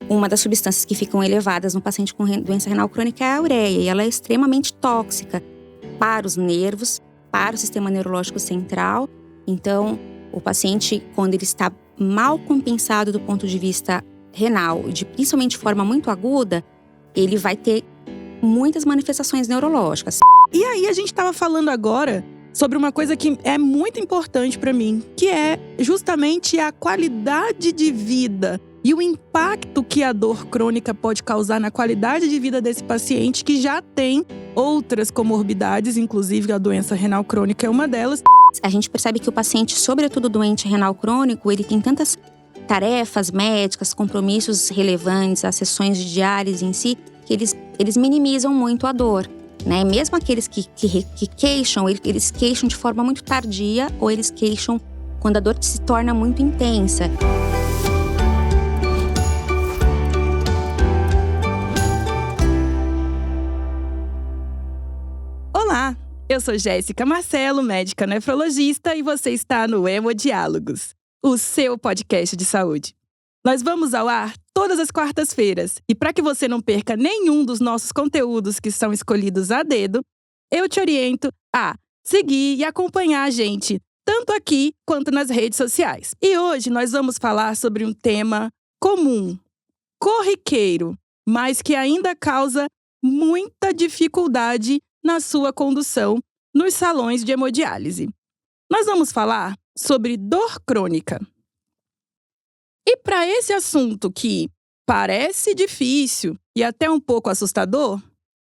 uma das substâncias que ficam elevadas no paciente com doença renal crônica é a ureia. E ela é extremamente tóxica para os nervos, para o sistema neurológico central. Então, o paciente, quando ele está mal compensado do ponto de vista renal, principalmente de forma muito aguda, ele vai ter muitas manifestações neurológicas. E aí, a gente estava falando agora sobre uma coisa que é muito importante para mim, que é justamente a qualidade de vida e o impacto que a dor crônica pode causar na qualidade de vida desse paciente que já tem outras comorbidades, inclusive a doença renal crônica é uma delas. A gente percebe que o paciente, sobretudo doente renal crônico, ele tem tantas tarefas médicas, compromissos relevantes, as sessões de diálise em si, que eles minimizam muito a dor, né? Mesmo aqueles que queixam, eles queixam de forma muito tardia ou eles queixam quando a dor se torna muito intensa. Olá, eu sou Jéssica Marcelo, médica nefrologista, e você está no Hemodiálogos, o seu podcast de saúde. Nós vamos ao ar todas as quartas-feiras, e para que você não perca nenhum dos nossos conteúdos que são escolhidos a dedo, eu te oriento a seguir e acompanhar a gente, tanto aqui quanto nas redes sociais. E hoje nós vamos falar sobre um tema comum, corriqueiro, mas que ainda causa muita dificuldade na sua condução nos salões de hemodiálise. Nós vamos falar sobre dor crônica. E para esse assunto que parece difícil e até um pouco assustador,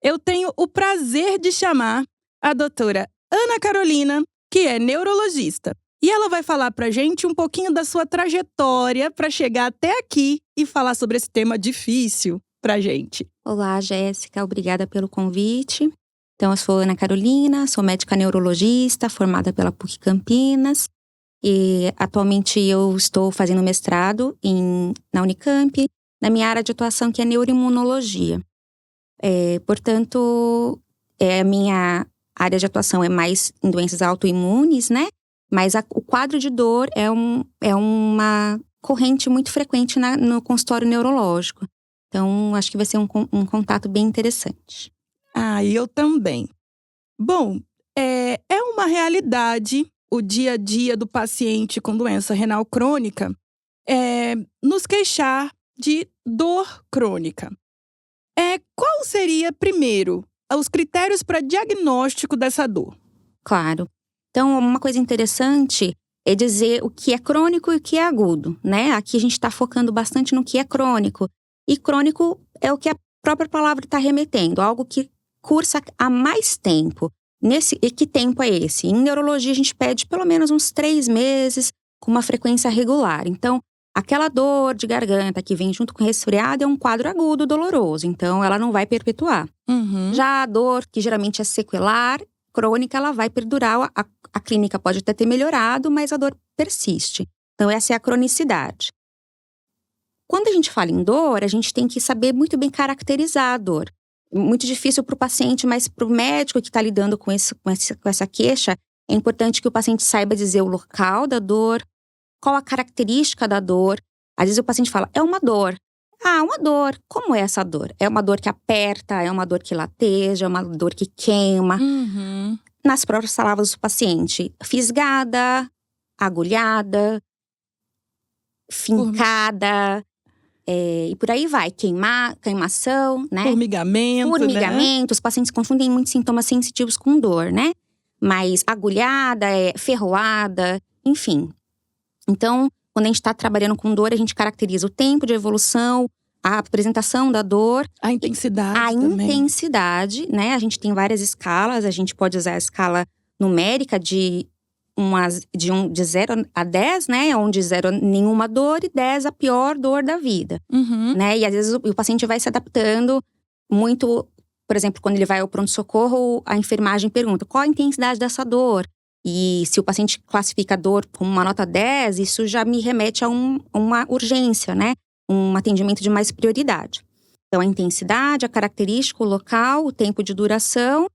eu tenho o prazer de chamar a doutora Ana Carolina, que é neurologista. E ela vai falar para a gente um pouquinho da sua trajetória para chegar até aqui e falar sobre esse tema difícil para a gente. Olá, Jéssica, obrigada pelo convite. Então, eu sou Ana Carolina, sou médica neurologista, formada pela PUC Campinas. E atualmente eu estou fazendo mestrado na Unicamp, na minha área de atuação, que é neuroimunologia. Portanto, a minha área de atuação é mais em doenças autoimunes, né? Mas o quadro de dor é uma corrente muito frequente no consultório neurológico. Então, acho que vai ser um contato bem interessante. E eu também. Bom, é uma realidade o dia a dia do paciente com doença renal crônica nos queixar de dor crônica. Qual seria, primeiro, os critérios para diagnóstico dessa dor? Claro. Então, uma coisa interessante é dizer o que é crônico e o que é agudo, né? Aqui a gente está focando bastante no que é crônico. E crônico é o que a própria palavra está remetendo, algo que cursa há mais tempo. E que tempo é esse? Em neurologia, a gente pede pelo menos uns 3 meses com uma frequência regular. Então, aquela dor de garganta que vem junto com o resfriado é um quadro agudo doloroso. Então, ela não vai perpetuar. Uhum. Já a dor, que geralmente é sequelar, crônica, ela vai perdurar. A clínica pode até ter melhorado, mas a dor persiste. Então, essa é a cronicidade. Quando a gente fala em dor, a gente tem que saber muito bem caracterizar a dor. Muito difícil para o paciente, mas para o médico que está lidando com essa queixa, é importante que o paciente saiba dizer o local da dor, qual a característica da dor. Às vezes o paciente fala, é uma dor. Uma dor. Como é essa dor? É uma dor que aperta, é uma dor que lateja, é uma dor que queima. Uhum. Nas próprias palavras do paciente, fisgada, agulhada, fincada… e por aí vai, queimação, né? Formigamento, né? Os pacientes confundem muitos sintomas sensitivos com dor, né? Mas agulhada, ferroada, enfim. Então, quando a gente está trabalhando com dor, a gente caracteriza o tempo de evolução, a apresentação da dor. A intensidade também. Intensidade, né? A gente tem várias escalas, a gente pode usar a escala numérica de 0 a 10, né? Onde 0 nenhuma dor e 10 a pior dor da vida. Uhum. Né? E às vezes o paciente vai se adaptando muito. Por exemplo, quando ele vai ao pronto-socorro, a enfermagem pergunta qual a intensidade dessa dor. E se o paciente classifica a dor com uma nota 10, isso já me remete a uma urgência, né? Um atendimento de mais prioridade. Então, a intensidade, a característica, o local, o tempo de duração.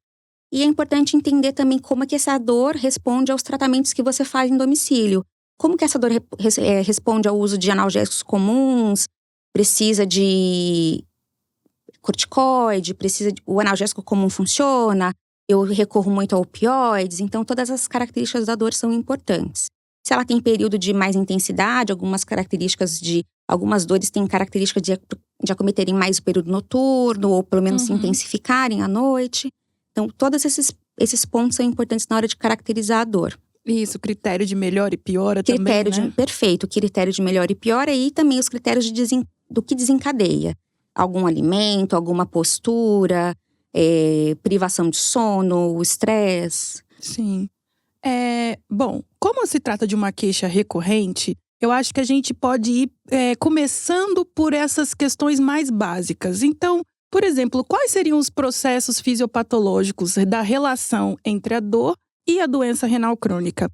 E é importante entender também como é que essa dor responde aos tratamentos que você faz em domicílio. Como que essa dor responde ao uso de analgésicos comuns, precisa de corticoide, o analgésico comum funciona, eu recorro muito a opioides. Então, todas as características da dor são importantes. Se ela tem período de mais intensidade, algumas dores têm característica de acometerem mais o período noturno, ou pelo menos se intensificarem à noite. Então, todos esses pontos são importantes na hora de caracterizar a dor. Isso, critério de melhor e piora também, né? Perfeito, critério de melhor e piora, e também os critérios do que desencadeia. Algum alimento, alguma postura, privação de sono, estresse. Sim. Bom, como se trata de uma queixa recorrente, eu acho que a gente pode ir começando por essas questões mais básicas. Então, por exemplo, quais seriam os processos fisiopatológicos da relação entre a dor e a doença renal crônica?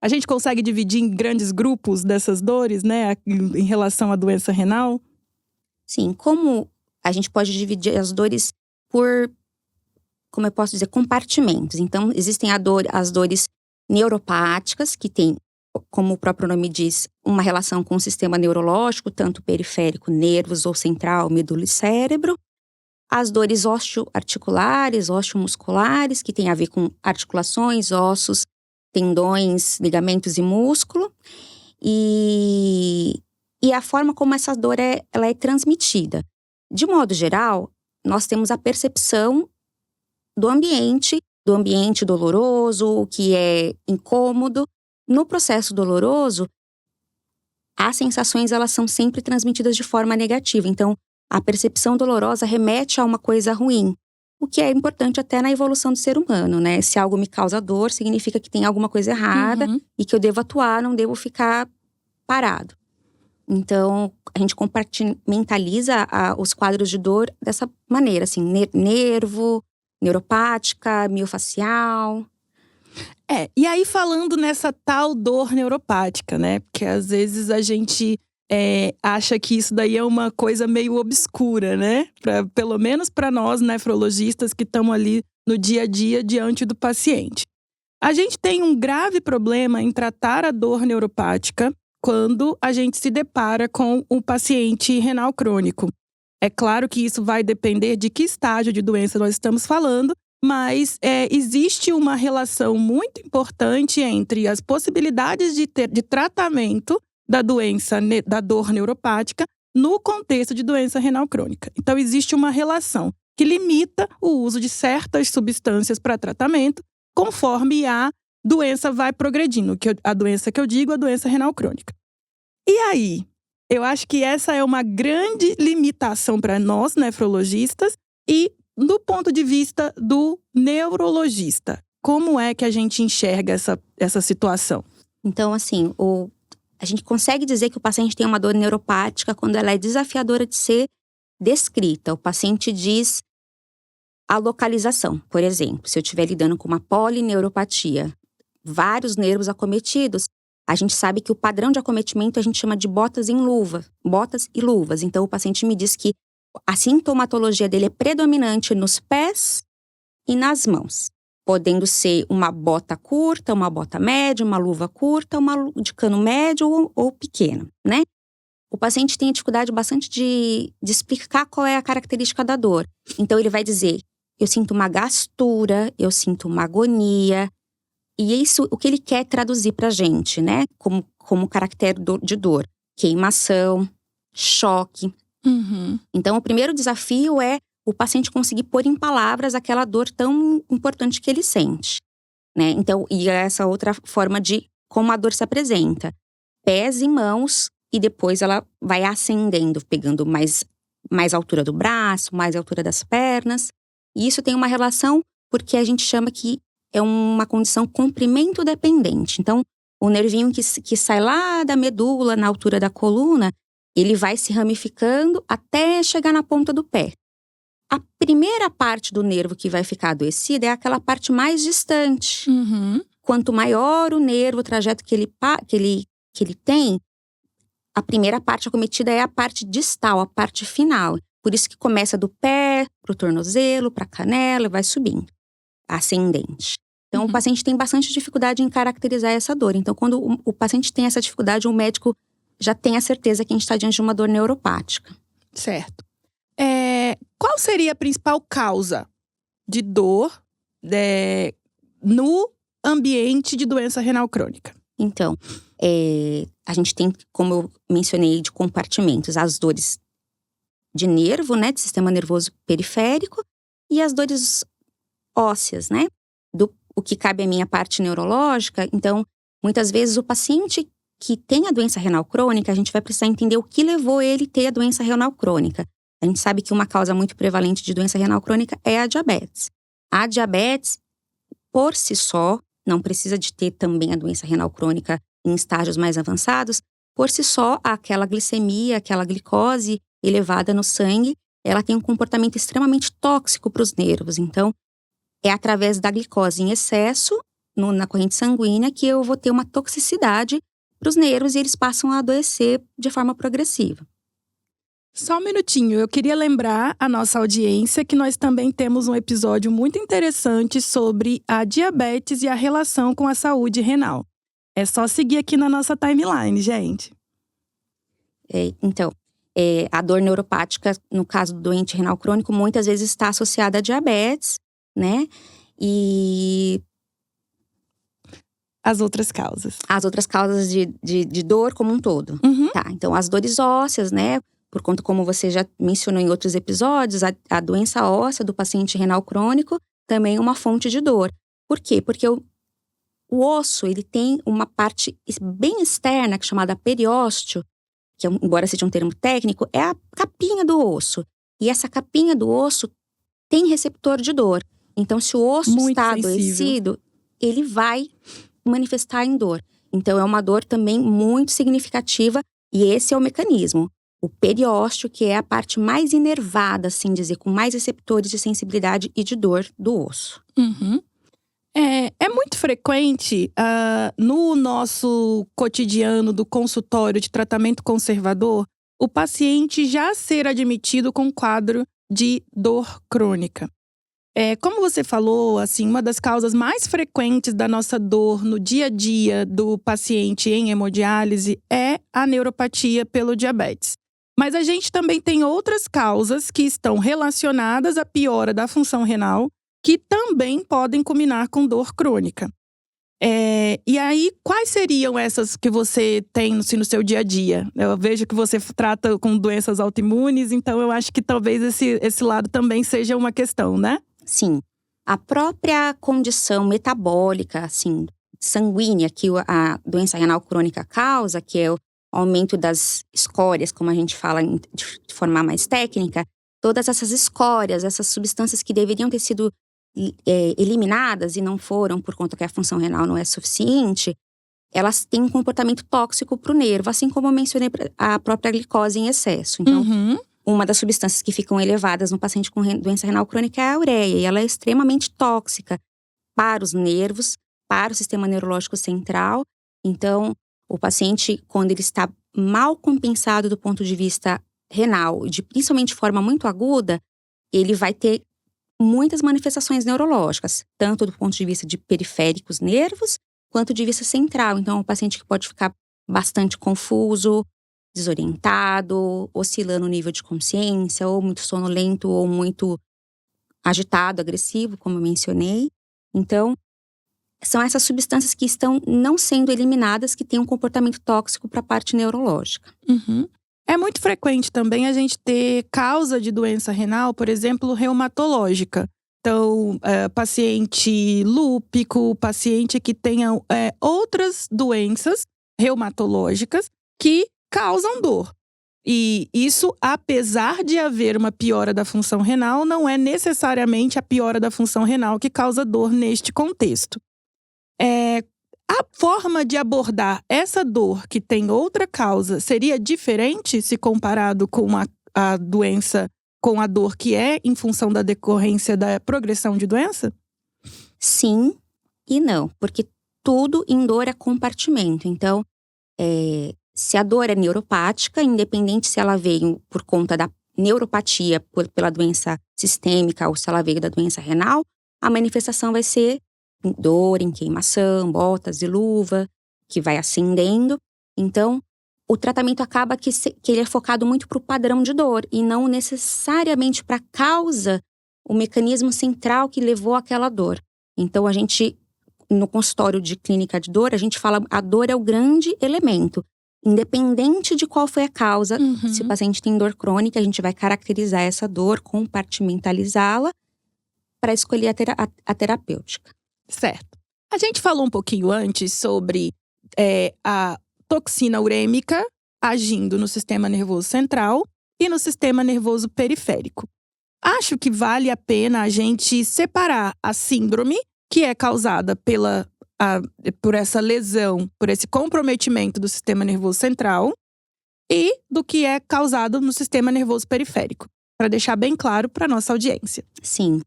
A gente consegue dividir em grandes grupos dessas dores, né, em relação à doença renal? Sim, como a gente pode dividir as dores por, como eu posso dizer, compartimentos. Então, existem as dores neuropáticas, que têm, como o próprio nome diz, uma relação com o sistema neurológico, tanto periférico, nervos, ou central, medula e cérebro. As dores osteoarticulares, osteomusculares, que tem a ver com articulações, ossos, tendões, ligamentos e músculo. E a forma como essa dor ela é transmitida. De modo geral, nós temos a percepção do ambiente doloroso, o que é incômodo. No processo doloroso, as sensações elas são sempre transmitidas de forma negativa. Então, a percepção dolorosa remete a uma coisa ruim, o que é importante até na evolução do ser humano, né? Se algo me causa dor, significa que tem alguma coisa errada e que eu devo atuar, não devo ficar parado. Então, a gente compartimentaliza os quadros de dor dessa maneira, assim, nervo, neuropática, miofacial. E aí falando nessa tal dor neuropática, né? Porque às vezes a gente acha que isso daí é uma coisa meio obscura, né? Pelo menos para nós, nefrologistas, que estamos ali no dia a dia diante do paciente. A gente tem um grave problema em tratar a dor neuropática quando a gente se depara com um paciente renal crônico. É claro que isso vai depender de que estágio de doença nós estamos falando, mas existe uma relação muito importante entre as possibilidades de tratamento da doença, da dor neuropática, no contexto de doença renal crônica. Então, existe uma relação que limita o uso de certas substâncias para tratamento, conforme a doença vai progredindo. A doença que eu digo é a doença renal crônica. E aí, eu acho que essa é uma grande limitação para nós, nefrologistas, e do ponto de vista do neurologista. Como é que a gente enxerga essa situação? Então, assim, a gente consegue dizer que o paciente tem uma dor neuropática quando ela é desafiadora de ser descrita. O paciente diz a localização. Por exemplo, se eu estiver lidando com uma polineuropatia, vários nervos acometidos, a gente sabe que o padrão de acometimento a gente chama de botas e luvas. Então, o paciente me diz que a sintomatologia dele é predominante nos pés e nas mãos, podendo ser uma bota curta, uma bota média, uma luva curta, uma luva de cano médio ou pequeno, né? O paciente tem dificuldade bastante de explicar qual é a característica da dor. Então, ele vai dizer, eu sinto uma gastura, eu sinto uma agonia. E isso, o que ele quer traduzir pra gente, né? Como caractere de dor. Queimação, choque. Então, o primeiro desafio é o paciente conseguir pôr em palavras aquela dor tão importante que ele sente, né? Então, e essa outra forma de como a dor se apresenta. Pés e mãos, e depois ela vai ascendendo, pegando mais altura do braço, mais altura das pernas. E isso tem uma relação porque a gente chama que é uma condição comprimento dependente. Então, o nervinho que sai lá da medula, na altura da coluna, ele vai se ramificando até chegar na ponta do pé. A primeira parte do nervo que vai ficar adoecida é aquela parte mais distante. Quanto maior o nervo, o trajeto que ele tem, a primeira parte acometida é a parte distal, a parte final. Por isso que começa do pé, pro tornozelo, pra canela, e vai subindo. Ascendente. Então, o paciente tem bastante dificuldade em caracterizar essa dor. Então, quando o paciente tem essa dificuldade, o médico já tem a certeza que a gente está diante de uma dor neuropática. Certo. Qual seria a principal causa de dor no ambiente de doença renal crônica? Então, a gente tem, como eu mencionei, de compartimentos, as dores de nervo, né, de sistema nervoso periférico, e as dores ósseas, né, o que cabe à minha parte neurológica. Então, muitas vezes o paciente que tem a doença renal crônica, a gente vai precisar entender o que levou ele a ter a doença renal crônica. A gente sabe que uma causa muito prevalente de doença renal crônica é a diabetes. A diabetes, por si só, não precisa de ter também a doença renal crônica em estágios mais avançados. Por si só, aquela glicemia, aquela glicose elevada no sangue, ela tem um comportamento extremamente tóxico para os nervos. Então, é através da glicose em excesso, na corrente sanguínea, que eu vou ter uma toxicidade para os nervos e eles passam a adoecer de forma progressiva. Só um minutinho, eu queria lembrar a nossa audiência que nós também temos um episódio muito interessante sobre a diabetes e a relação com a saúde renal. É só seguir aqui na nossa timeline, gente. Então, a dor neuropática, no caso do doente renal crônico, muitas vezes está associada à diabetes, né? E as outras causas. As outras causas de dor como um todo. Uhum. Tá, então as dores ósseas, né? Por conta, como você já mencionou em outros episódios, a doença óssea do paciente renal crônico também é uma fonte de dor. Por quê? Porque o osso, ele tem uma parte bem externa, que é chamada periósteo, que embora seja um termo técnico, é a capinha do osso. E essa capinha do osso tem receptor de dor. Então, se o osso muito está sensível. adoecido, ele vai manifestar em dor. Então, é uma dor também muito significativa e esse é o mecanismo. O periósteo, que é a parte mais inervada, assim dizer, com mais receptores de sensibilidade e de dor do osso. Uhum. É muito frequente no nosso cotidiano do consultório de tratamento conservador, o paciente já ser admitido com quadro de dor crônica. Como você falou, assim, uma das causas mais frequentes da nossa dor no dia a dia do paciente em hemodiálise é a neuropatia pelo diabetes. Mas a gente também tem outras causas que estão relacionadas à piora da função renal, que também podem culminar com dor crônica. E aí, quais seriam essas que você tem no seu dia a dia? Eu vejo que você trata com doenças autoimunes, então eu acho que talvez esse lado também seja uma questão, né? Sim. A própria condição metabólica, assim, sanguínea que a doença renal crônica causa, que é o aumento das escórias, como a gente fala de forma mais técnica, todas essas escórias, essas substâncias que deveriam ter sido eliminadas e não foram por conta que a função renal não é suficiente, elas têm um comportamento tóxico para o nervo, assim como eu mencionei a própria glicose em excesso. Então, uma das substâncias que ficam elevadas no paciente com doença renal crônica é a ureia, e ela é extremamente tóxica para os nervos, para o sistema neurológico central. Então, o paciente, quando ele está mal compensado do ponto de vista renal, principalmente de forma muito aguda, ele vai ter muitas manifestações neurológicas, tanto do ponto de vista de periféricos nervos, quanto de vista central. Então, é um paciente que pode ficar bastante confuso, desorientado, oscilando o nível de consciência, ou muito sonolento, ou muito agitado, agressivo, como eu mencionei. Então, são essas substâncias que estão não sendo eliminadas que têm um comportamento tóxico para a parte neurológica. Uhum. É muito frequente também a gente ter causa de doença renal, por exemplo, reumatológica. Então, paciente lúpico, paciente que tenha outras doenças reumatológicas que causam dor. E isso, apesar de haver uma piora da função renal, não é necessariamente a piora da função renal que causa dor neste contexto. A forma de abordar essa dor que tem outra causa seria diferente se comparado com a doença, com a dor que é em função da decorrência da progressão de doença? Sim e não, porque tudo em dor é compartimento. Então, se a dor é neuropática, independente se ela veio por conta da neuropatia pela doença sistêmica ou se ela veio da doença renal, a manifestação vai ser dor em queimação, botas e luva, que vai ascendendo. Então, o tratamento acaba que ele é focado muito para o padrão de dor e não necessariamente para a causa, o mecanismo central que levou àquela dor. Então, a gente, no consultório de clínica de dor, a gente fala a dor é o grande elemento. Independente de qual foi a causa, se o paciente tem dor crônica, a gente vai caracterizar essa dor, compartimentalizá-la para escolher a terapêutica. Certo. A gente falou um pouquinho antes sobre a toxina urêmica agindo no sistema nervoso central e no sistema nervoso periférico. Acho que vale a pena a gente separar a síndrome, que é causada por essa lesão, por esse comprometimento do sistema nervoso central, e do que é causado no sistema nervoso periférico, para deixar bem claro para a nossa audiência. Sim.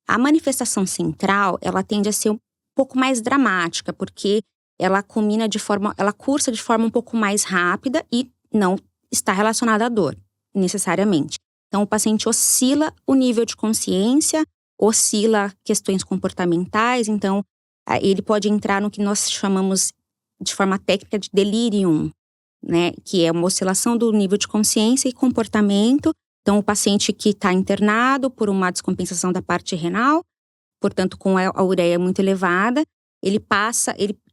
A manifestação central, ela tende a ser um pouco mais dramática, porque ela cursa de forma um pouco mais rápida e não está relacionada à dor, necessariamente. Então, o paciente oscila o nível de consciência, oscila questões comportamentais, então ele pode entrar no que nós chamamos de forma técnica de delirium, né? Que é uma oscilação do nível de consciência e comportamento. Então, o paciente que está internado por uma descompensação da parte renal, portanto, com a ureia muito elevada, ele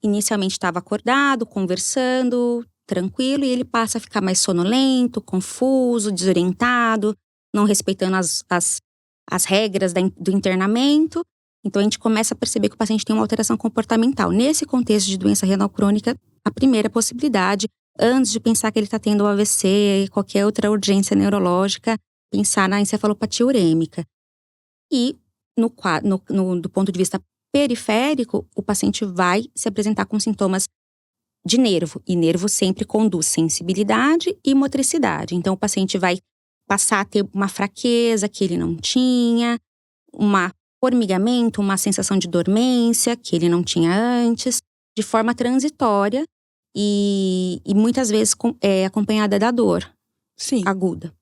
inicialmente estava acordado, conversando, tranquilo, e ele passa a ficar mais sonolento, confuso, desorientado, não respeitando as regras do internamento. Então, a gente começa a perceber que o paciente tem uma alteração comportamental. Nesse contexto de doença renal crônica, a primeira possibilidade, antes de pensar que ele está tendo um AVC, qualquer outra urgência neurológica, pensar na encefalopatia urêmica. E, do ponto de vista periférico, o paciente vai se apresentar com sintomas de nervo. E nervo sempre conduz sensibilidade e motricidade. Então, o paciente vai passar a ter uma fraqueza que ele não tinha, um formigamento, uma sensação de dormência que ele não tinha antes, de forma transitória e muitas vezes acompanhada da dor. Sim. Aguda.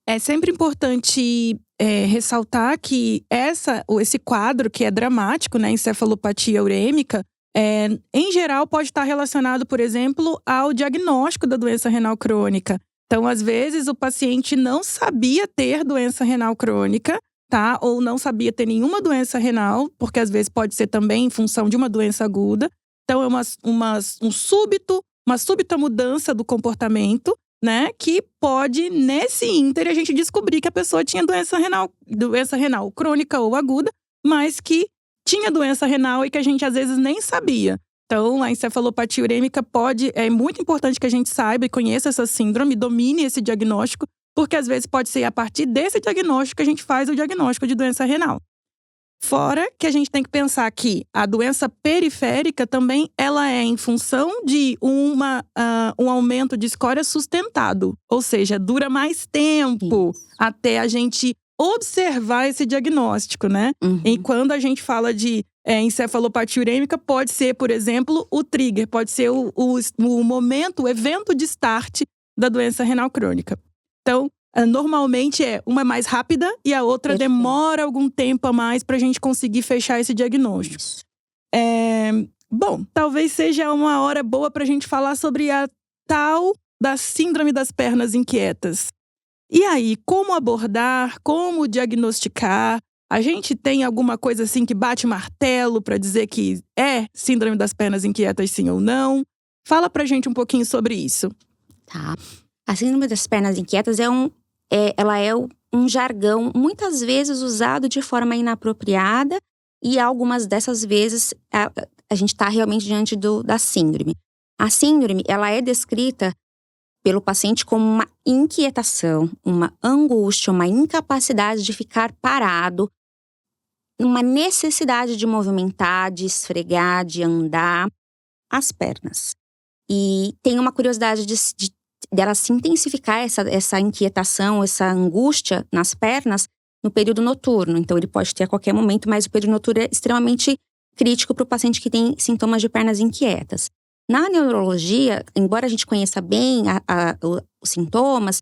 É sempre importante ressaltar que esse quadro que é dramático, né, encefalopatia urêmica, em geral pode estar relacionado, por exemplo, ao diagnóstico da doença renal crônica. Então, às vezes, o paciente não sabia ter doença renal crônica, tá? Ou não sabia ter nenhuma doença renal, porque às vezes pode ser também em função de uma doença aguda. Então, é uma súbita mudança do comportamento, né? Que pode, nesse íntere, a gente descobrir que a pessoa tinha doença renal crônica ou aguda, mas que tinha doença renal e que a gente às vezes nem sabia. Então, a encefalopatia urêmica é muito importante que a gente saiba e conheça essa síndrome, domine esse diagnóstico, porque às vezes pode ser a partir desse diagnóstico que a gente faz o diagnóstico de doença renal. Fora que a gente tem que pensar que a doença periférica também ela é em função de um aumento de escória sustentado. Ou seja, dura mais tempo até a gente observar esse diagnóstico, né? E quando a gente fala de encefalopatia urêmica, pode ser, por exemplo, o trigger, pode ser o momento, o evento de start da doença renal crônica. Então, normalmente uma é mais rápida e a outra demora algum tempo a mais para a gente conseguir fechar esse diagnóstico. Bom, talvez seja uma hora boa para a gente falar sobre a tal da síndrome das pernas inquietas. E aí, como abordar, como diagnosticar? A gente tem alguma coisa assim que bate martelo para dizer que é síndrome das pernas inquietas sim ou não? Fala pra gente um pouquinho sobre isso. Tá. A síndrome das pernas inquietas ela é um jargão muitas vezes usado de forma inapropriada e algumas dessas vezes a gente está realmente diante da síndrome. A síndrome, ela é descrita pelo paciente como uma inquietação, uma angústia, uma incapacidade de ficar parado, uma necessidade de movimentar, de esfregar, de andar as pernas. E tem uma curiosidade dela se intensificar essa inquietação, essa angústia nas pernas no período noturno. Então, ele pode ter a qualquer momento, mas o período noturno é extremamente crítico para o paciente que tem sintomas de pernas inquietas. Na neurologia, embora a gente conheça bem os sintomas,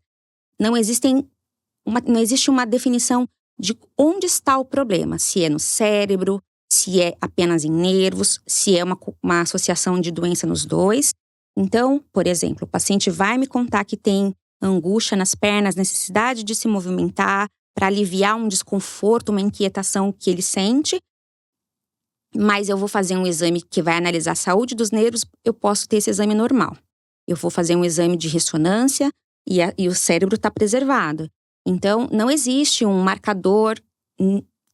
não existe uma definição de onde está o problema. Se é no cérebro, se é apenas em nervos, se é uma associação de doença nos dois. Então, por exemplo, o paciente vai me contar que tem angústia nas pernas, necessidade de se movimentar para aliviar um desconforto, uma inquietação que ele sente. Mas eu vou fazer um exame que vai analisar a saúde dos nervos, eu posso ter esse exame normal. Eu vou fazer um exame de ressonância e o cérebro está preservado. Então, não existe um marcador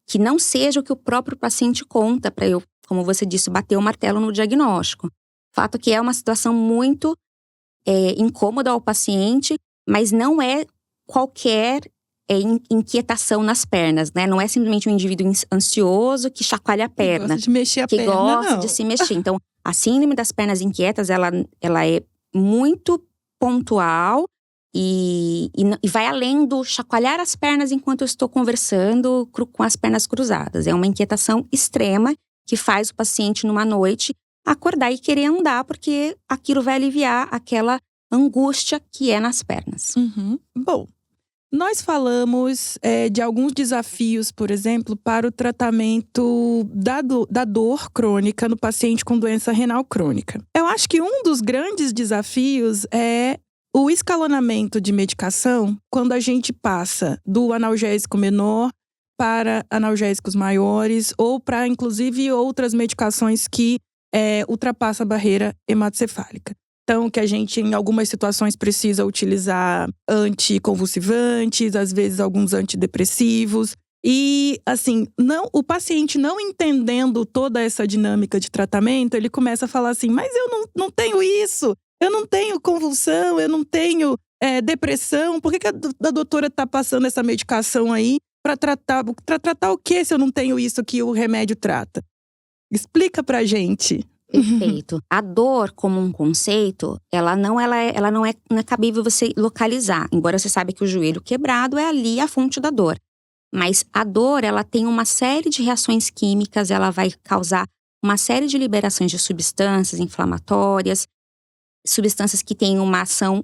que não seja o que o próprio paciente conta para eu, como você disse, bater o martelo no diagnóstico. Fato que é uma situação muito incômoda ao paciente, mas não é qualquer inquietação nas pernas, né? Não é simplesmente um indivíduo ansioso que chacoalha a perna. Que gosta de mexer a que perna, gosta não. de se mexer. Então, a síndrome das pernas inquietas, ela é muito pontual e vai além do chacoalhar as pernas enquanto eu estou conversando com as pernas cruzadas. É uma inquietação extrema que faz o paciente, numa noite, acordar e querer andar, porque aquilo vai aliviar aquela angústia que é nas pernas. Bom, nós falamos de alguns desafios, por exemplo, para o tratamento da dor crônica no paciente com doença renal crônica. Eu acho que um dos grandes desafios é o escalonamento de medicação quando a gente passa do analgésico menor para analgésicos maiores ou para, inclusive, outras medicações que ultrapassam a barreira hematocefálica. Então, que a gente, em algumas situações, precisa utilizar anticonvulsivantes, às vezes alguns antidepressivos. E, assim, o paciente não entendendo toda essa dinâmica de tratamento, ele começa a falar assim, mas eu não tenho isso, eu não tenho convulsão, eu não tenho depressão, por que a doutora está passando essa medicação aí para tratar o que se eu não tenho isso que o remédio trata? Explica pra gente. Perfeito. A dor, como um conceito, não é cabível você localizar. Embora você saiba que o joelho quebrado é ali a fonte da dor. Mas a dor, ela tem uma série de reações químicas, ela vai causar uma série de liberações de substâncias inflamatórias, substâncias que têm uma ação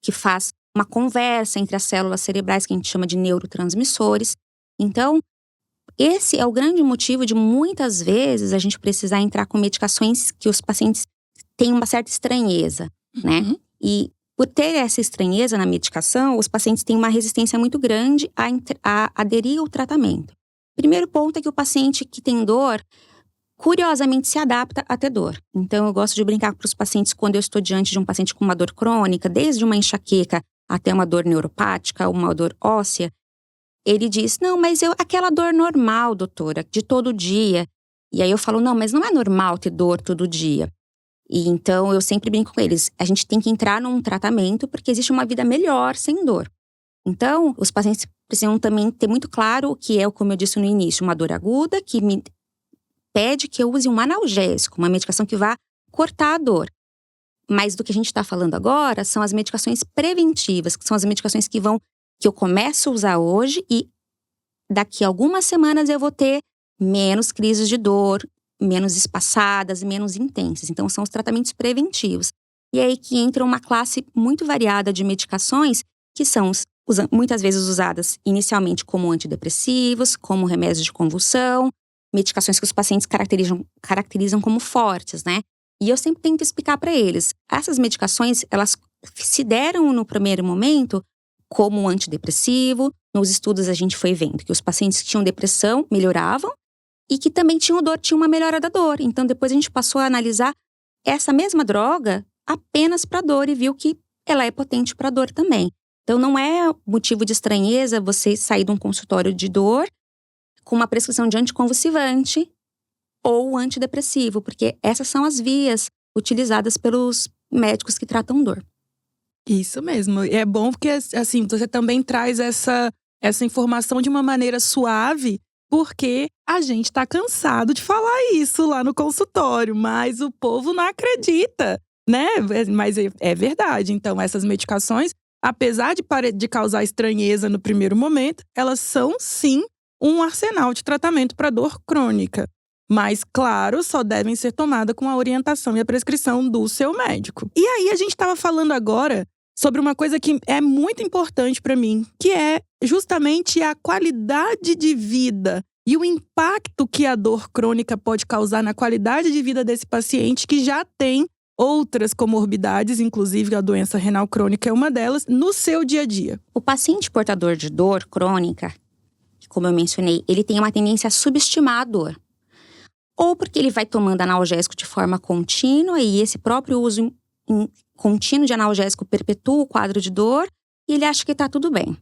que faz uma conversa entre as células cerebrais, que a gente chama de neurotransmissores. Então, esse é o grande motivo de muitas vezes a gente precisar entrar com medicações que os pacientes têm uma certa estranheza, né? E por ter essa estranheza na medicação, os pacientes têm uma resistência muito grande a aderir ao tratamento. Primeiro ponto é que o paciente que tem dor, curiosamente se adapta a ter dor. Então eu gosto de brincar para os pacientes quando eu estou diante de um paciente com uma dor crônica, desde uma enxaqueca até uma dor neuropática, uma dor óssea. Ele diz, não, mas aquela dor normal, doutora, de todo dia. E aí eu falo, não, mas não é normal ter dor todo dia. E então eu sempre brinco com eles, a gente tem que entrar num tratamento porque existe uma vida melhor sem dor. Então, os pacientes precisam também ter muito claro o que é, como eu disse no início, uma dor aguda que me pede que eu use um analgésico, uma medicação que vá cortar a dor. Mas do que a gente está falando agora são as medicações preventivas, que são as medicações que eu começo a usar hoje e daqui a algumas semanas eu vou ter menos crises de dor, menos espaçadas, menos intensas. Então, são os tratamentos preventivos. E é aí que entra uma classe muito variada de medicações que são muitas vezes usadas inicialmente como antidepressivos, como remédios de convulsão, medicações que os pacientes caracterizam como fortes, né? E eu sempre tento explicar para eles, essas medicações, elas se deram no primeiro momento como um antidepressivo. Nos estudos a gente foi vendo que os pacientes que tinham depressão melhoravam e que também tinham dor, tinha uma melhora da dor. Então depois a gente passou a analisar essa mesma droga apenas para dor e viu que ela é potente para dor também. Então não é motivo de estranheza você sair de um consultório de dor com uma prescrição de anticonvulsivante ou antidepressivo, porque essas são as vias utilizadas pelos médicos que tratam dor. Isso mesmo. E é bom porque, assim, você também traz essa informação de uma maneira suave, porque a gente tá cansado de falar isso lá no consultório, mas o povo não acredita, né? Mas é verdade. Então, essas medicações, apesar de causar estranheza no primeiro momento, elas são, sim, um arsenal de tratamento para dor crônica. Mas, claro, só devem ser tomadas com a orientação e a prescrição do seu médico. E aí, a gente estava falando agora sobre uma coisa que é muito importante para mim, que é justamente a qualidade de vida e o impacto que a dor crônica pode causar na qualidade de vida desse paciente que já tem outras comorbidades, inclusive a doença renal crônica é uma delas, no seu dia a dia? O paciente portador de dor crônica, como eu mencionei, ele tem uma tendência a subestimar a dor. Ou porque ele vai tomando analgésico de forma contínua e esse próprio uso contínuo de analgésico perpetua o quadro de dor e ele acha que está tudo bem.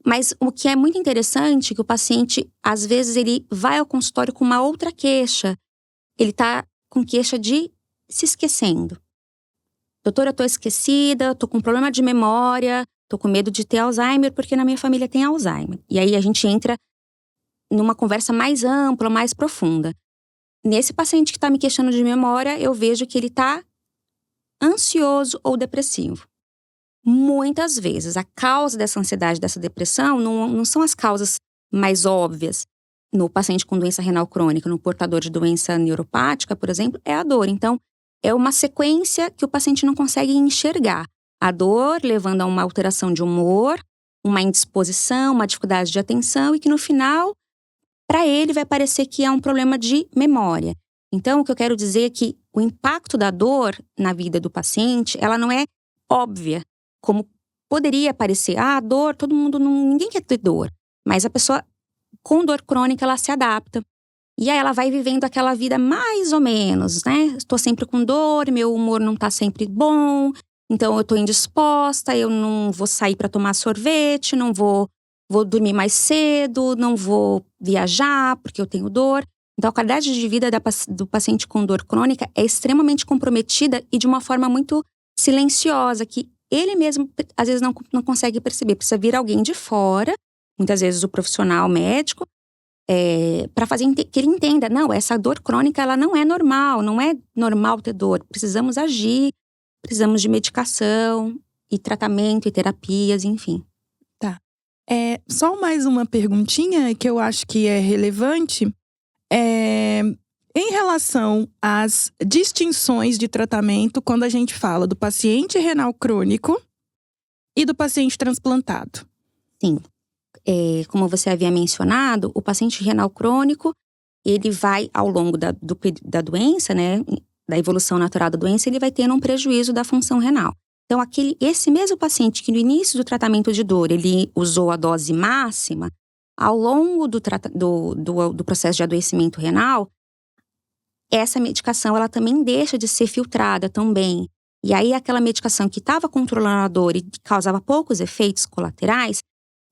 Mas o que é muito interessante é que o paciente, às vezes, ele vai ao consultório com uma outra queixa. Ele está com queixa de se esquecendo. Doutora, eu tô esquecida, tô com problema de memória, tô com medo de ter Alzheimer porque na minha família tem Alzheimer. E aí a gente entra numa conversa mais ampla, mais profunda. Nesse paciente que tá me queixando de memória, eu vejo que ele tá ansioso ou depressivo. Muitas vezes, a causa dessa ansiedade, dessa depressão, não são as causas mais óbvias. No paciente com doença renal crônica, no portador de doença neuropática, por exemplo, é a dor. Então, é uma sequência que o paciente não consegue enxergar. A dor levando a uma alteração de humor, uma indisposição, uma dificuldade de atenção e que no final, para ele, vai parecer que é um problema de memória. Então, o que eu quero dizer é que o impacto da dor na vida do paciente, ela não é óbvia, como poderia parecer. A dor, ninguém quer ter dor. Mas a pessoa com dor crônica, ela se adapta. E aí ela vai vivendo aquela vida mais ou menos, né? Estou sempre com dor, meu humor não tá sempre bom, então eu tô indisposta, eu não vou sair para tomar sorvete, não vou dormir mais cedo, não vou viajar porque eu tenho dor. Então a qualidade de vida do paciente com dor crônica é extremamente comprometida e de uma forma muito silenciosa, que ele mesmo às vezes não consegue perceber. Precisa vir alguém de fora, muitas vezes o profissional médico, para fazer que ele entenda, não, essa dor crônica ela não é normal ter dor, precisamos agir, precisamos de medicação e tratamento e terapias, enfim. Tá. Só mais uma perguntinha que eu acho que é relevante, em relação às distinções de tratamento quando a gente fala do paciente renal crônico e do paciente transplantado. Sim. Como você havia mencionado, o paciente renal crônico, ele vai ao longo da doença, né, da evolução natural da doença, ele vai tendo um prejuízo da função renal. Então, esse mesmo paciente que no início do tratamento de dor, ele usou a dose máxima, ao longo do processo de adoecimento renal, essa medicação, ela também deixa de ser filtrada também. E aí, aquela medicação que estava controlando a dor e causava poucos efeitos colaterais,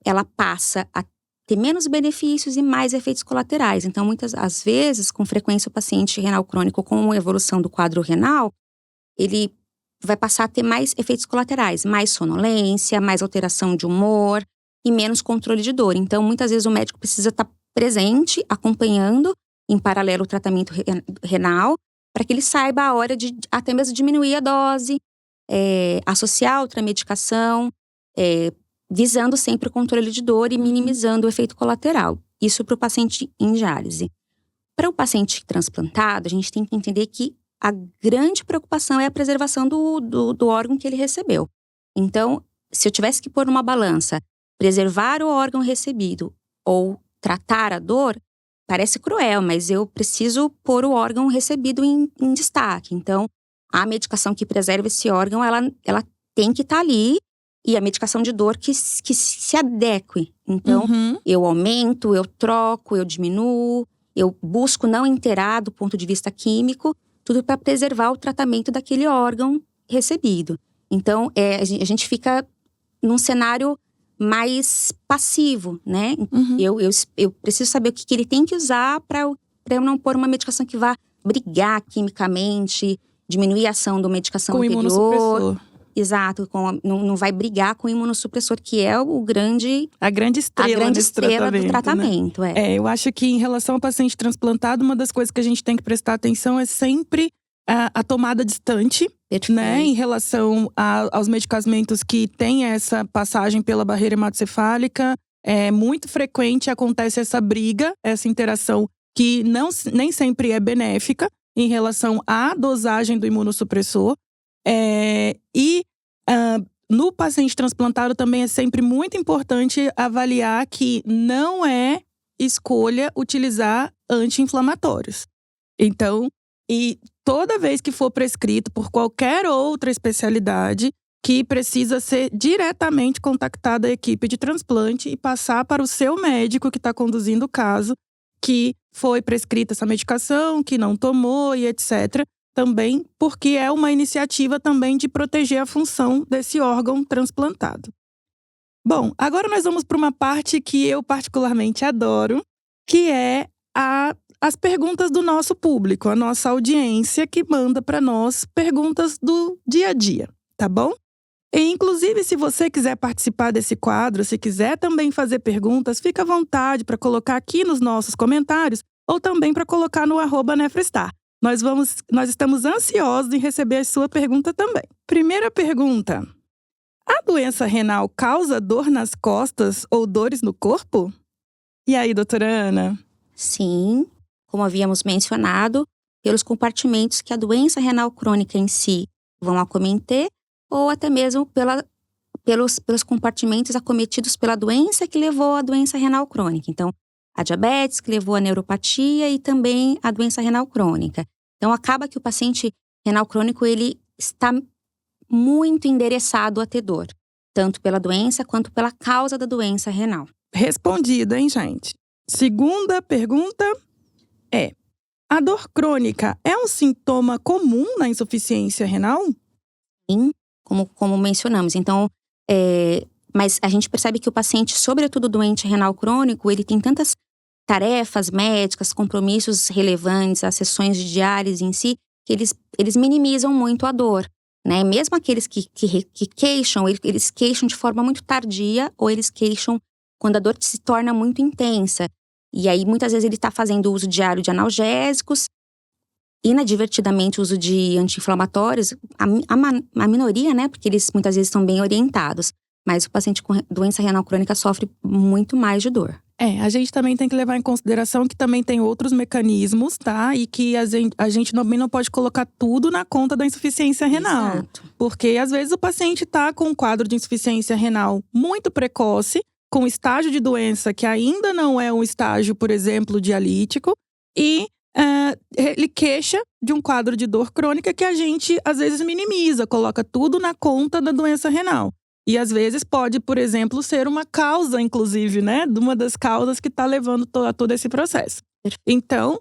ela passa a ter menos benefícios e mais efeitos colaterais. Então, às vezes, com frequência, o paciente renal crônico com a evolução do quadro renal, ele vai passar a ter mais efeitos colaterais, mais sonolência, mais alteração de humor e menos controle de dor. Então, muitas vezes o médico precisa estar presente, acompanhando em paralelo o tratamento renal, para que ele saiba a hora de até mesmo diminuir a dose, associar outra medicação, visando sempre o controle de dor e minimizando o efeito colateral. Isso para o paciente em diálise. Para o paciente transplantado, a gente tem que entender que a grande preocupação é a preservação do órgão que ele recebeu. Então, se eu tivesse que pôr numa balança, preservar o órgão recebido ou tratar a dor, parece cruel, mas eu preciso pôr o órgão recebido em destaque. Então, a medicação que preserva esse órgão, ela tem que estar ali. E a medicação de dor que se adeque. Então, eu aumento, eu troco, eu diminuo, eu busco não interar do ponto de vista químico, tudo para preservar o tratamento daquele órgão recebido. Então, a gente fica num cenário mais passivo, né? Eu preciso saber o que ele tem que usar para eu não pôr uma medicação que vá brigar quimicamente, diminuir a ação da medicação anterior. Imunossupressor. Exato, não vai brigar com o imunossupressor, que é a grande estrela do tratamento. Né? Eu acho que em relação ao paciente transplantado, uma das coisas que a gente tem que prestar atenção é sempre a tomada distante, né? Em relação aos medicamentos que têm essa passagem pela barreira hematocefálica. É muito frequente, acontece essa briga, essa interação que nem sempre é benéfica em relação à dosagem do imunossupressor. No paciente transplantado também é sempre muito importante avaliar que não é escolha utilizar anti-inflamatórios. Então, e toda vez que for prescrito por qualquer outra especialidade, que precisa ser diretamente contactada a equipe de transplante e passar para o seu médico que está conduzindo o caso, que foi prescrita essa medicação, que não tomou e etc. Também porque é uma iniciativa também de proteger a função desse órgão transplantado. Bom, agora nós vamos para uma parte que eu particularmente adoro, que é as perguntas do nosso público, a nossa audiência que manda para nós perguntas do dia a dia, tá bom? E, inclusive, se você quiser participar desse quadro, se quiser também fazer perguntas, fica à vontade para colocar aqui nos nossos comentários ou também para colocar no @nefrostar. Nós estamos ansiosos em receber a sua pergunta também. Primeira pergunta: a doença renal causa dor nas costas ou dores no corpo? E aí, doutora Ana? Sim, como havíamos mencionado, pelos compartimentos que a doença renal crônica em si vão acometer, ou até mesmo pelos compartimentos acometidos pela doença que levou à doença renal crônica. Então, a diabetes que levou à neuropatia e também a doença renal crônica. Então, acaba que o paciente renal crônico, ele está muito endereçado a ter dor, tanto pela doença quanto pela causa da doença renal. Respondido, hein, gente? Segunda pergunta é: a dor crônica é um sintoma comum na insuficiência renal? Sim, como mencionamos. Então, mas a gente percebe que o paciente, sobretudo doente renal crônico, ele tem tantas tarefas médicas, compromissos relevantes, as sessões de diálise em si, que eles minimizam muito a dor, né? Mesmo aqueles que queixam, eles queixam de forma muito tardia ou eles queixam quando a dor se torna muito intensa. E aí, muitas vezes, ele está fazendo uso diário de analgésicos, inadvertidamente uso de anti-inflamatórios, a minoria, né? Porque eles muitas vezes estão bem orientados. Mas o paciente com doença renal crônica sofre muito mais de dor. A gente também tem que levar em consideração que também tem outros mecanismos, tá? E que a gente também não pode colocar tudo na conta da insuficiência renal. Exato. Porque às vezes o paciente tá com um quadro de insuficiência renal muito precoce, com estágio de doença que ainda não é um estágio, por exemplo, dialítico, e ele queixa de um quadro de dor crônica que a gente às vezes minimiza, coloca tudo na conta da doença renal. E às vezes pode, por exemplo, ser uma causa, inclusive, né? De uma das causas que está levando a todo esse processo. Então,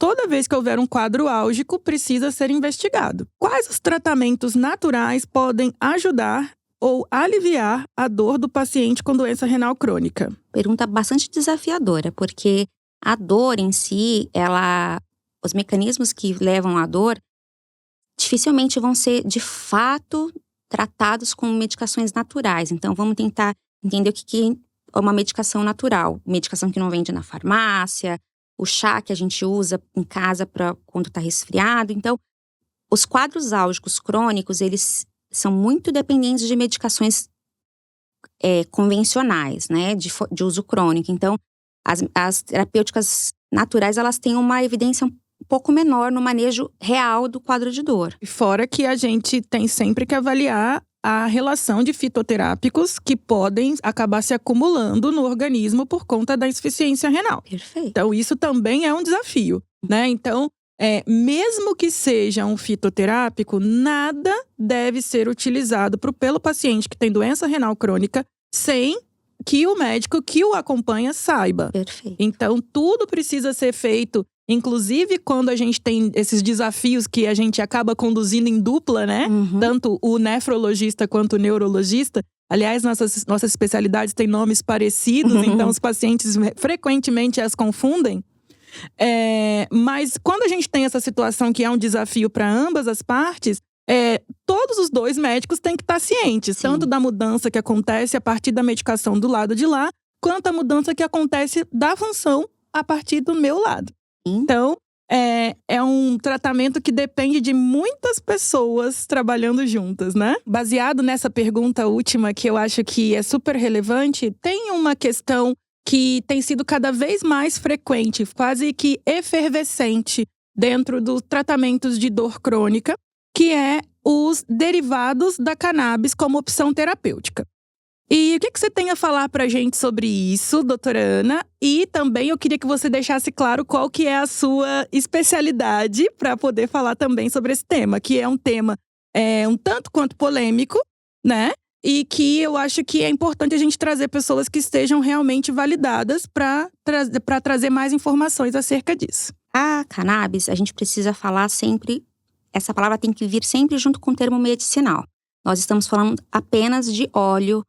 toda vez que houver um quadro álgico, precisa ser investigado. Quais os tratamentos naturais podem ajudar ou aliviar a dor do paciente com doença renal crônica? Pergunta bastante desafiadora, porque a dor em si, os mecanismos que levam à dor dificilmente vão ser, de fato, tratados com medicações naturais. Então, vamos tentar entender o que é uma medicação natural. Medicação que não vende na farmácia, o chá que a gente usa em casa para quando está resfriado. Então, os quadros álgicos crônicos, eles são muito dependentes de medicações convencionais, né, de uso crônico. Então, as terapêuticas naturais, elas têm uma evidência um pouco menor no manejo real do quadro de dor. Fora que a gente tem sempre que avaliar a relação de fitoterápicos que podem acabar se acumulando no organismo por conta da insuficiência renal. Perfeito. Então, isso também é um desafio, né? Então, mesmo que seja um fitoterápico, nada deve ser utilizado pelo paciente que tem doença renal crônica sem que o médico que o acompanha saiba. Perfeito. Então, tudo precisa ser feito, inclusive quando a gente tem esses desafios que a gente acaba conduzindo em dupla, né? Uhum. Tanto o nefrologista quanto o neurologista. Aliás, nossas especialidades têm nomes parecidos, então os pacientes frequentemente as confundem. Mas quando a gente tem essa situação que é um desafio para ambas as partes, todos os dois médicos têm que estar cientes, Sim. tanto da mudança que acontece a partir da medicação do lado de lá, quanto a mudança que acontece da função a partir do meu lado. Sim. Então, é um tratamento que depende de muitas pessoas trabalhando juntas, né? Baseado nessa pergunta última, que eu acho que é super relevante, tem uma questão que tem sido cada vez mais frequente, quase que efervescente dentro dos tratamentos de dor crônica, que é os derivados da cannabis como opção terapêutica. E o que você tem a falar pra gente sobre isso, doutora Ana? E também eu queria que você deixasse claro qual que é a sua especialidade para poder falar também sobre esse tema, que é um tema um tanto quanto polêmico, né? E que eu acho que é importante a gente trazer pessoas que estejam realmente validadas para trazer mais informações acerca disso. A cannabis, a gente precisa falar sempre, essa palavra tem que vir sempre junto com o termo medicinal. Nós estamos falando apenas de óleo,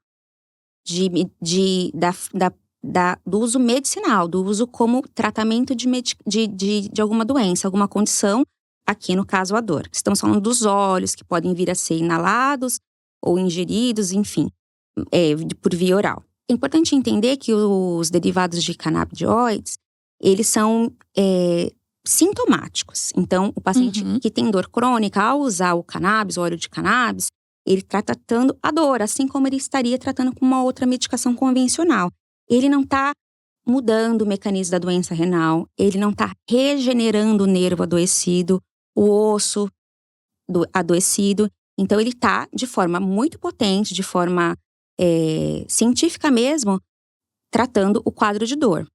do uso medicinal, do uso como tratamento de alguma doença, alguma condição, aqui no caso a dor. Estamos falando dos óleos, que podem vir a ser inalados ou ingeridos, enfim, por via oral. É importante entender que os derivados de canabinoides, eles são sintomáticos. Então, o paciente que tem dor crônica, ao usar o cannabis, o óleo de cannabis, ele está tratando a dor, assim como ele estaria tratando com uma outra medicação convencional. Ele não está mudando o mecanismo da doença renal, ele não está regenerando o nervo adoecido, o osso adoecido. Então, ele está de forma muito potente, de forma científica mesmo, tratando o quadro de dor.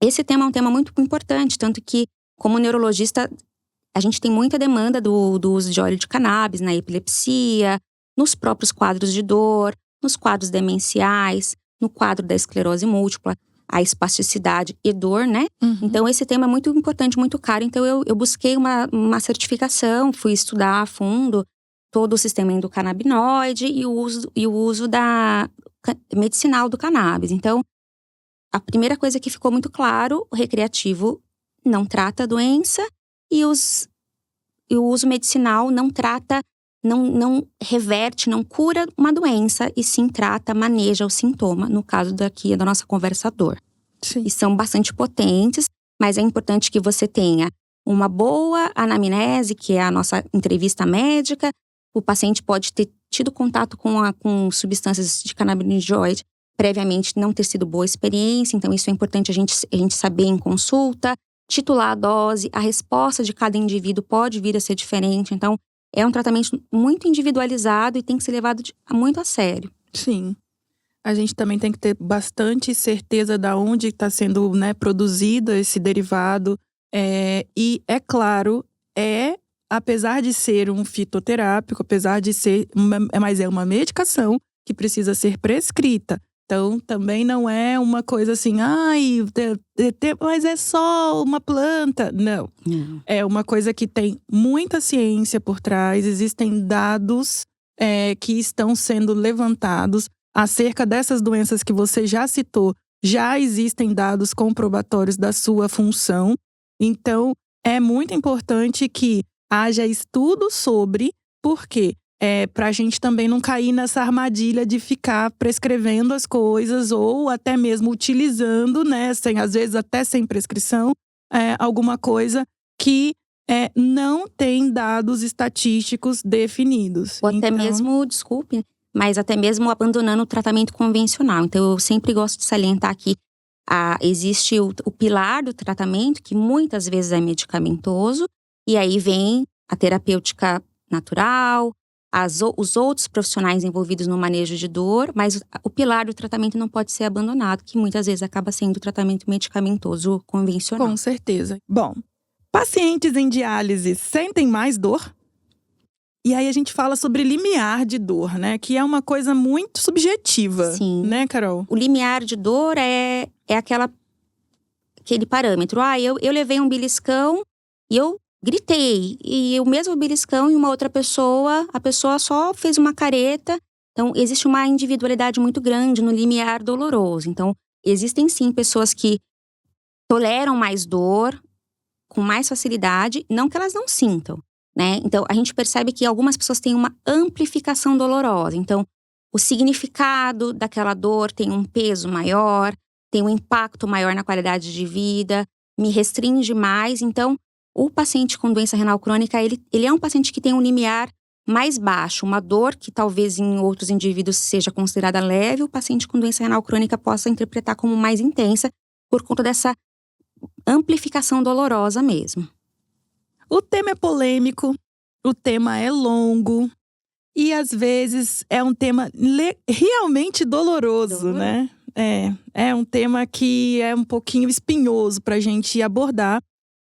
Esse tema é um tema muito importante, tanto que, como neurologista, a gente tem muita demanda do uso de óleo de cannabis na epilepsia, nos próprios quadros de dor, nos quadros demenciais, no quadro da esclerose múltipla, a espasticidade e dor, né? Então, esse tema é muito importante, muito caro. Então, eu busquei uma certificação, fui estudar a fundo todo o sistema endocannabinoide e o uso medicinal do cannabis. Então, a primeira coisa que ficou muito claro, o recreativo não trata a doença e o uso medicinal não trata, não reverte, não cura uma doença e sim trata, maneja o sintoma, no caso daqui da nossa conversa dor. Sim. E são bastante potentes, mas é importante que você tenha uma boa anamnese, que é a nossa entrevista médica. O paciente pode ter tido contato com substâncias de canabinoide previamente, não ter sido boa experiência, então isso é importante a gente saber em consulta, titular a dose, a resposta de cada indivíduo pode vir a ser diferente, então é um tratamento muito individualizado e tem que ser levado muito a sério. Sim. A gente também tem que ter bastante certeza de onde está sendo, né, produzido esse derivado. E é claro, apesar de ser um fitoterápico, apesar de ser mas é uma medicação que precisa ser prescrita. Então, também não é uma coisa assim, mas é só uma planta. Não. É uma coisa que tem muita ciência por trás. Existem dados que estão sendo levantados acerca dessas doenças que você já citou. Já existem dados comprobatórios da sua função. Então, é muito importante que haja estudo sobre, porque para a gente também não cair nessa armadilha de ficar prescrevendo as coisas ou até mesmo utilizando, né, às vezes até sem prescrição, alguma coisa que não tem dados estatísticos definidos. Ou até mesmo, desculpe, mas até mesmo abandonando o tratamento convencional. Então, eu sempre gosto de salientar que existe o pilar do tratamento, que muitas vezes é medicamentoso, e aí vem a terapêutica natural, os outros profissionais envolvidos no manejo de dor, mas o pilar do tratamento não pode ser abandonado, que muitas vezes acaba sendo o tratamento medicamentoso convencional. Com certeza. Bom, pacientes em diálise sentem mais dor? E aí a gente fala sobre limiar de dor, né? Que é uma coisa muito subjetiva. Sim. Né, Carol? O limiar de dor é aquele parâmetro. Eu levei um beliscão e eu gritei. E o mesmo beliscão e uma outra pessoa, a pessoa só fez uma careta. Então, existe uma individualidade muito grande no limiar doloroso. Então, existem sim pessoas que toleram mais dor com mais facilidade, não que elas não sintam, né? Então, a gente percebe que algumas pessoas têm uma amplificação dolorosa. Então, o significado daquela dor tem um peso maior, tem um impacto maior na qualidade de vida, me restringe mais. Então, o paciente com doença renal crônica, ele é um paciente que tem um limiar mais baixo, uma dor que talvez em outros indivíduos seja considerada leve, o paciente com doença renal crônica possa interpretar como mais intensa por conta dessa amplificação dolorosa mesmo. O tema é polêmico, o tema é longo, E às vezes é um tema realmente doloroso, né? É um tema que é um pouquinho espinhoso para a gente abordar,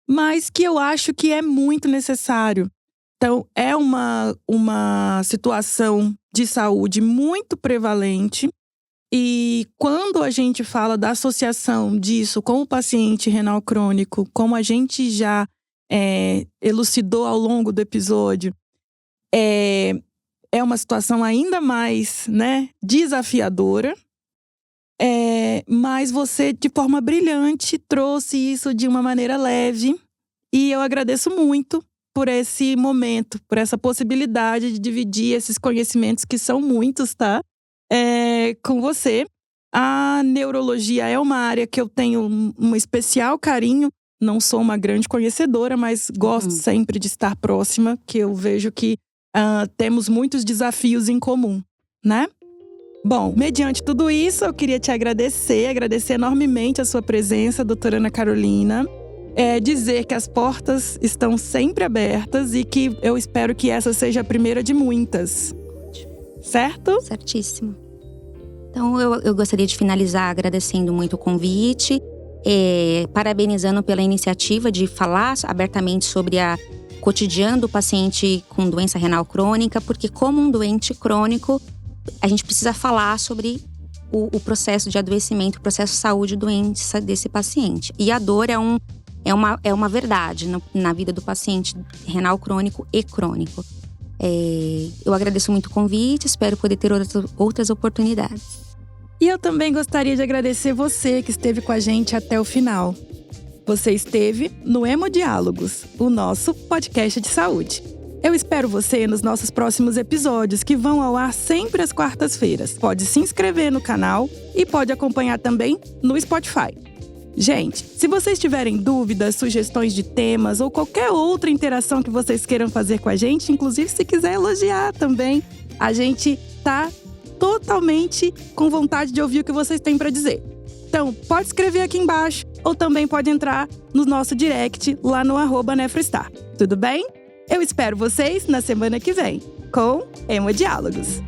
mas que eu acho que é muito necessário. Então, é uma situação de saúde muito prevalente. E quando a gente fala da associação disso com o paciente renal crônico, como a gente já elucidou ao longo do episódio, é uma situação ainda mais, né, desafiadora. Mas você, de forma brilhante, trouxe isso de uma maneira leve. E eu agradeço muito por esse momento, por essa possibilidade de dividir esses conhecimentos, que são muitos, tá? Com você. A neurologia é uma área que eu tenho um especial carinho. Não sou uma grande conhecedora, mas gosto sempre de estar próxima, que eu vejo que temos muitos desafios em comum, né? Bom, mediante tudo isso, eu queria te agradecer enormemente a sua presença, doutora Ana Carolina. Dizer que as portas estão sempre abertas e que eu espero que essa seja a primeira de muitas. Certo? Certíssimo. Então, eu gostaria de finalizar agradecendo muito o convite, parabenizando pela iniciativa de falar abertamente sobre o cotidiano do paciente com doença renal crônica, porque como um doente crônico, a gente precisa falar sobre o processo de adoecimento, o processo de saúde e doença desse paciente. E a dor é uma verdade na vida do paciente renal crônico e crônico. Eu agradeço muito o convite, espero poder ter outras oportunidades. E eu também gostaria de agradecer você que esteve com a gente até o final. Você esteve no Hemodiálogos, o nosso podcast de saúde. Eu espero você nos nossos próximos episódios, que vão ao ar sempre às quartas-feiras. Pode se inscrever no canal e pode acompanhar também no Spotify. Gente, se vocês tiverem dúvidas, sugestões de temas ou qualquer outra interação que vocês queiram fazer com a gente, inclusive se quiser elogiar também, a gente tá totalmente com vontade de ouvir o que vocês têm para dizer. Então, pode escrever aqui embaixo ou também pode entrar no nosso direct lá no @nefrostar. Tudo bem? Eu espero vocês na semana que vem com Hemodiálogos.